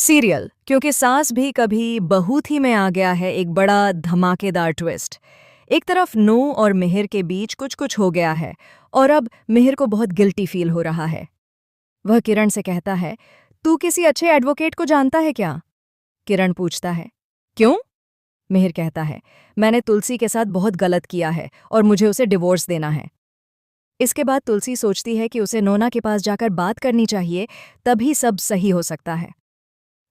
Serial क्योंकि सास भी कभी बहू थी में आ गया है एक बड़ा धमाकेदार ट्विस्ट। एक तरफ नो और मिहिर के बीच कुछ कुछ हो गया है और अब मिहिर को बहुत गिल्टी फील हो रहा है। वह किरण से कहता है, तू किसी अच्छे एडवोकेट को जानता है क्या? किरण पूछता है, क्यों? मिहिर कहता है, मैंने तुलसी के साथ बहुत गलत किया है और मुझे उसे डिवोर्स देना है। इसके बाद तुलसी सोचती है कि उसे नोना के पास जाकर बात करनी चाहिए, तभी सब सही हो सकता है।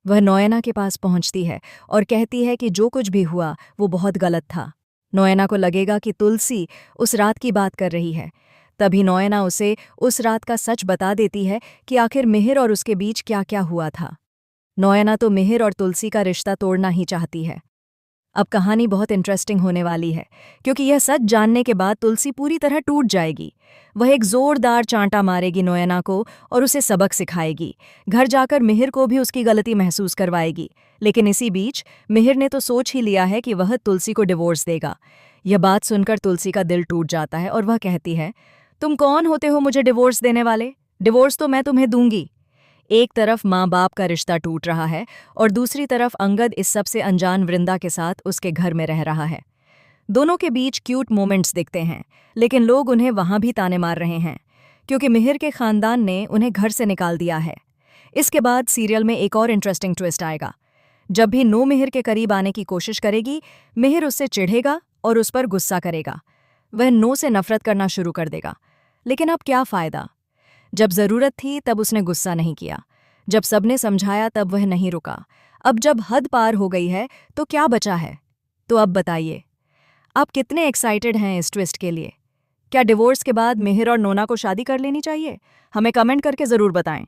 वह नोएना के पास पहुंचती है और कहती है कि जो कुछ भी हुआ वो बहुत गलत था। नोएना को लगेगा कि तुलसी उस रात की बात कर रही है। तभी नोएना उसे उस रात का सच बता देती है कि आखिर मिहिर और उसके बीच क्या क्या हुआ था। नोएना तो मिहिर और तुलसी का रिश्ता तोड़ना ही चाहती है। अब कहानी बहुत इंटरेस्टिंग होने वाली है क्योंकि यह सच जानने के बाद तुलसी पूरी तरह टूट जाएगी। वह एक जोरदार चांटा मारेगी नोएना को और उसे सबक सिखाएगी। घर जाकर मिहिर को भी उसकी गलती महसूस करवाएगी। लेकिन इसी बीच मिहिर ने तो सोच ही लिया है कि वह तुलसी को डिवोर्स देगा। यह बात सुनकर तुलसी का दिल टूट जाता है और वह कहती है, तुम कौन होते हो मुझे डिवोर्स देने वाले? डिवोर्स तो मैं तुम्हें दूंगी। एक तरफ माँ बाप का रिश्ता टूट रहा है और दूसरी तरफ अंगद इस सबसे अनजान वृंदा के साथ उसके घर में रह रहा है। दोनों के बीच क्यूट मोमेंट्स दिखते हैं, लेकिन लोग उन्हें वहां भी ताने मार रहे हैं क्योंकि मिहिर के खानदान ने उन्हें घर से निकाल दिया है। इसके बाद सीरियल में एक और इंटरेस्टिंग ट्विस्ट आएगा। जब भी नो मिहिर के करीब आने की कोशिश करेगी, मिहिर उससे चिढ़ेगा और उस पर गुस्सा करेगा। वह नो से नफरत करना शुरू कर देगा। लेकिन अब क्या फायदा? जब जरूरत थी तब उसने गुस्सा नहीं किया, जब सबने समझाया तब वह नहीं रुका। अब जब हद पार हो गई है तो क्या बचा है? तो अब बताइए, आप कितने एक्साइटेड हैं इस ट्विस्ट के लिए? क्या डिवोर्स के बाद मिहिर और नोना को शादी कर लेनी चाहिए? हमें कमेंट करके जरूर बताएं।